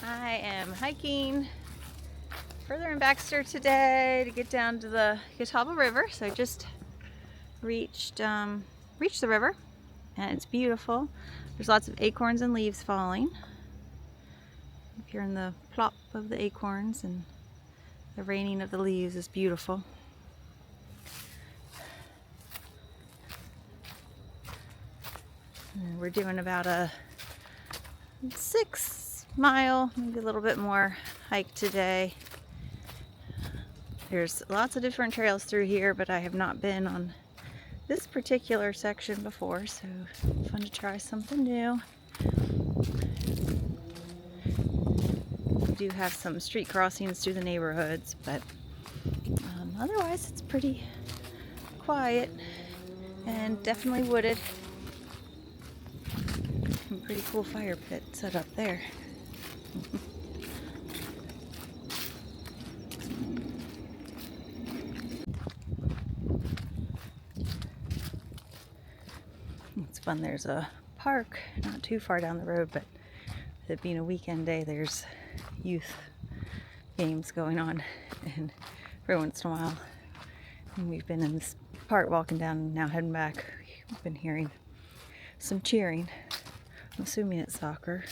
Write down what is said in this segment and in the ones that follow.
I am hiking further in Baxter today to get down to the Catawba River. So I just reached the river, and it's beautiful. There's lots of acorns and leaves falling. If you're in the plop of the acorns, and the raining of the leaves is beautiful. And we're doing about a 6-mile, maybe a little bit more hike today. There's lots of different trails through here, but I have not been on this particular section before, so fun to try something new. We do have some street crossings through the neighborhoods, but otherwise it's pretty quiet and definitely wooded. Some pretty cool fire pit set up there. It's fun. There's a park not too far down the road, but it being a weekend day, there's youth games going on, and every once in a while, and we've been in this park walking down and now heading back. We've been hearing some cheering. I'm assuming it's soccer.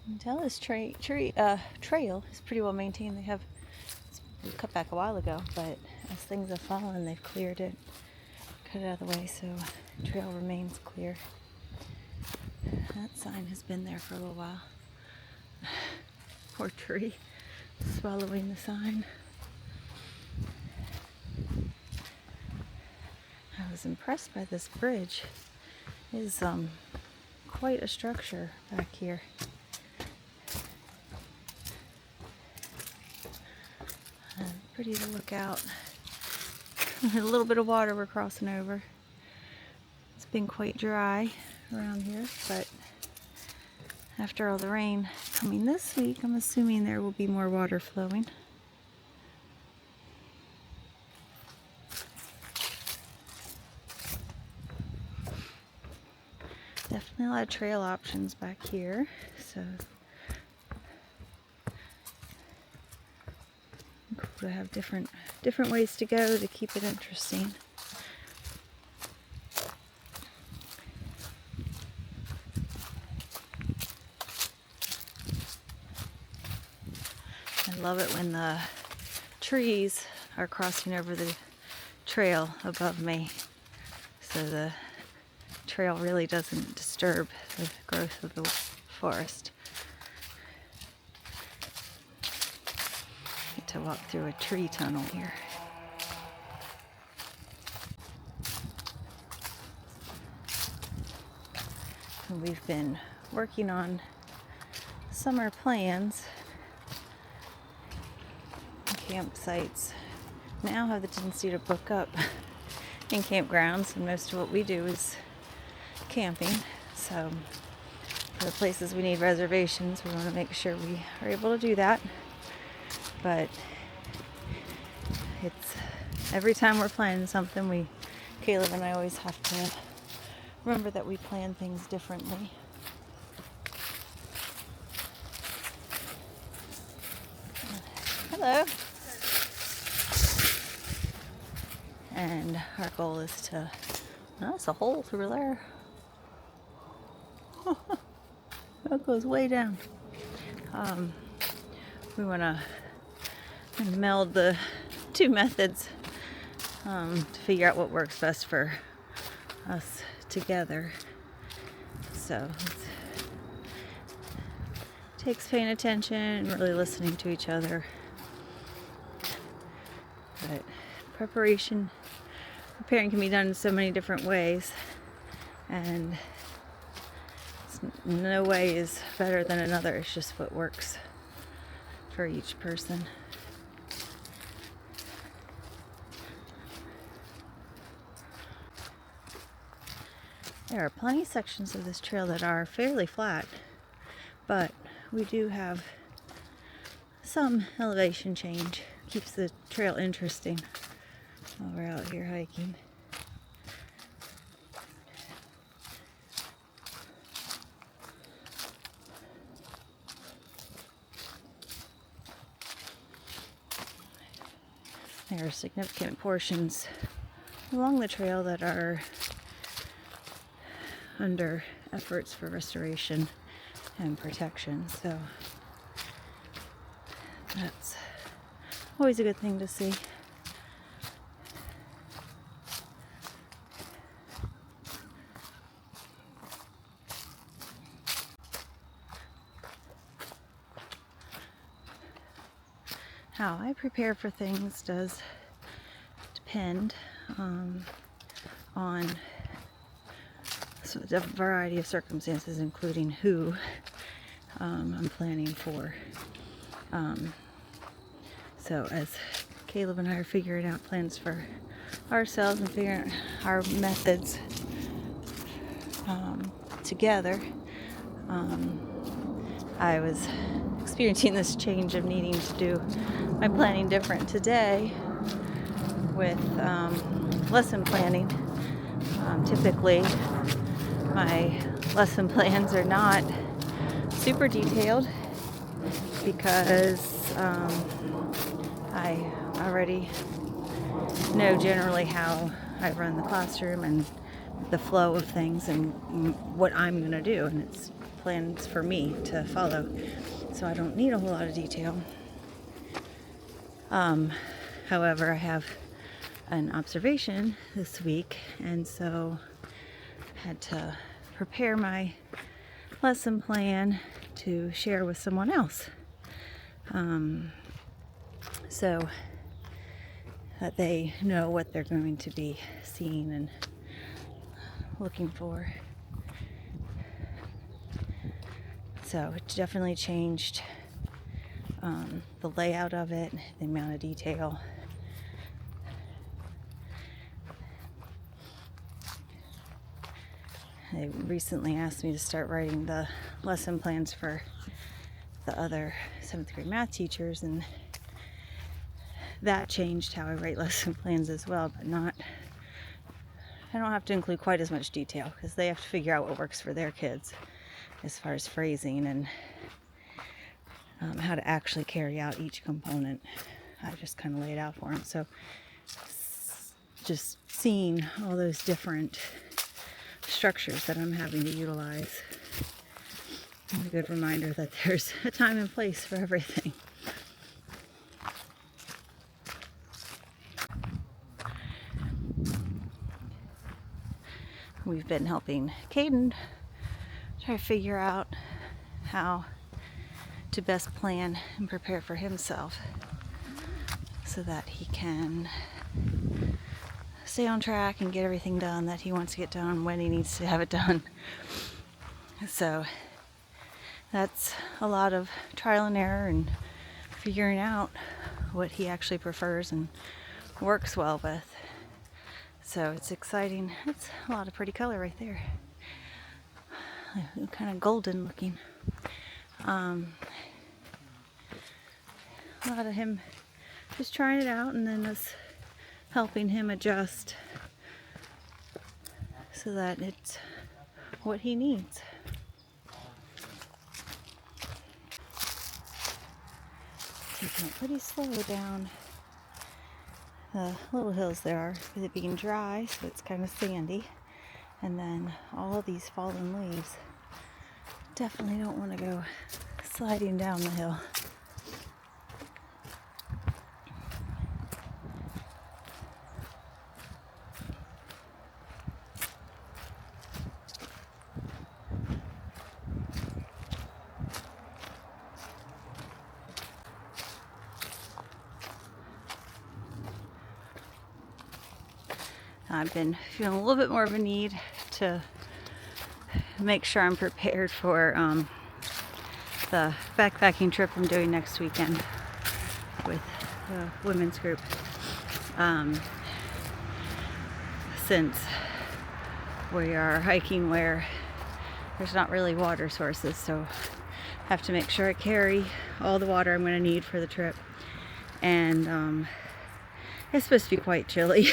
You can tell this trail is pretty well maintained. They have it cut back a while ago, but as things have fallen, they've cleared it, cut it out of the way, so the trail remains clear. That sign has been there for a little while. Poor tree, swallowing the sign. I was impressed by this bridge. It is quite a structure back here. Pretty to look out. A little bit of water we're crossing over. It's been quite dry around here, but after all the rain coming this week, I'm assuming there will be more water flowing. Definitely a lot of trail options back here, so cool to have different ways to go to keep it interesting. I love it when the trees are crossing over the trail above me, so the trail really doesn't disturb the growth of the forest. Get to walk through a tree tunnel here. And we've been working on summer plans. Campsites now have the tendency to book up in campgrounds, and most of what we do is camping. So for the places we need reservations, we want to make sure we are able to do that. But it's every time we're planning something, Caleb and I always have to remember that we plan things differently. Hello. And our goal is to, that's a hole through there. That goes way down. We want to meld the two methods to figure out what works best for us together. So it takes paying attention and really listening to each other. But preparing can be done in so many different ways, and no way is better than another. It's just what works for each person. There are plenty of sections of this trail that are fairly flat, but we do have some elevation change. Keeps the trail interesting while we're out here hiking. There are significant portions along the trail that are under efforts for restoration and protection, so that's always a good thing to see. How I prepare for things does depend on a variety of circumstances, including who I'm planning for. So as Caleb and I are figuring out plans for ourselves and figuring out our methods together, I was experiencing this change of needing to do my planning different today with lesson planning. Typically, my lesson plans are not super detailed because I already know generally how I run the classroom and the flow of things and what I'm going to do, and it's plans for me to follow, so I don't need a whole lot of detail. However, I have an observation this week, and so I had to prepare my lesson plan to share with someone else, so that they know what they're going to be seeing and looking for. So it definitely changed the layout of it, the amount of detail. They recently asked me to start writing the lesson plans for the other 7th grade math teachers, and that changed how I write lesson plans as well, but I don't have to include quite as much detail because they have to figure out what works for their kids as far as phrasing and how to actually carry out each component. I just kind of lay it out for them. So just seeing all those different structures that I'm having to utilize is a good reminder that there's a time and place for everything. We've been helping Caden try to figure out how to best plan and prepare for himself so that he can stay on track and get everything done that he wants to get done when he needs to have it done. So that's a lot of trial and error and figuring out what he actually prefers and works well with. So it's exciting. It's a lot of pretty color right there. Kind of golden looking. A lot of him just trying it out and then us helping him adjust so that it's what he needs. Taking it pretty slow down the little hills there are, with it being dry, so it's kind of sandy, and then all of these fallen leaves. Definitely don't want to go sliding down the hill. I've been feeling a little bit more of a need to make sure I'm prepared for the backpacking trip I'm doing next weekend with the women's group. Since we are hiking where there's not really water sources, so I have to make sure I carry all the water I'm going to need for the trip. And it's supposed to be quite chilly,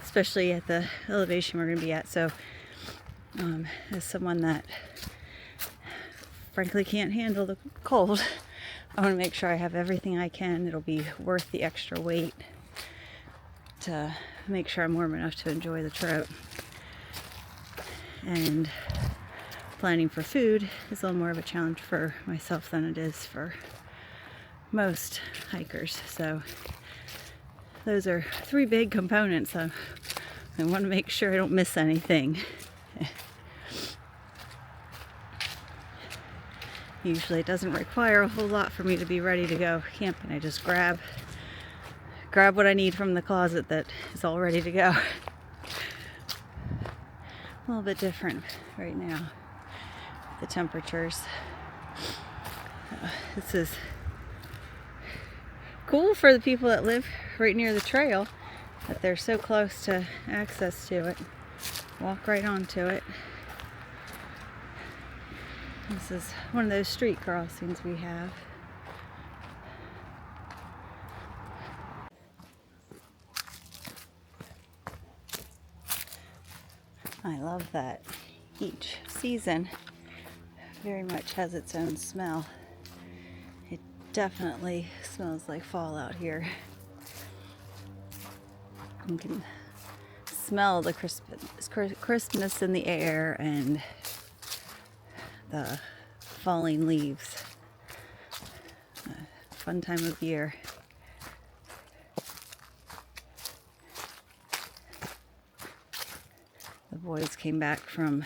especially at the elevation we're going to be at. So as someone that frankly can't handle the cold, I want to make sure I have everything I can. It'll be worth the extra weight to make sure I'm warm enough to enjoy the trip. And planning for food is a little more of a challenge for myself than it is for most hikers. So those are three big components. I want to make sure I don't miss anything. Usually it doesn't require a whole lot for me to be ready to go camping. I just grab what I need from the closet that is all ready to go. A little bit different right now, the temperatures. This is cool for the people that live right near the trail, that they're so close to access to it. Walk right onto it. This is one of those street crossings we have. I love that each season very much has its own smell. It definitely smells like fall out here. You can smell the crispness in the air and the falling leaves. Fun time of year. The boys came back from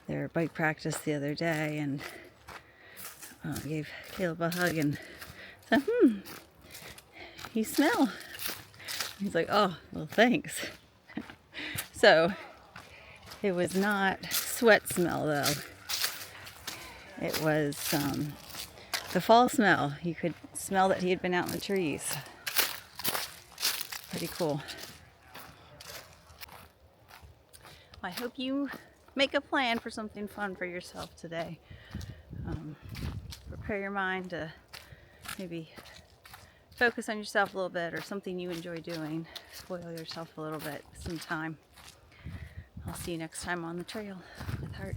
their bike practice the other day and gave Caleb a hug and said, you smell. He's like, oh, well, thanks. So it was not sweat smell though. It was the fall smell. You could smell that he had been out in the trees. Pretty cool. I hope you make a plan for something fun for yourself today. Prepare your mind to maybe focus on yourself a little bit, or something you enjoy doing. Spoil yourself a little bit, some time. I'll see you next time on the trail with Heart.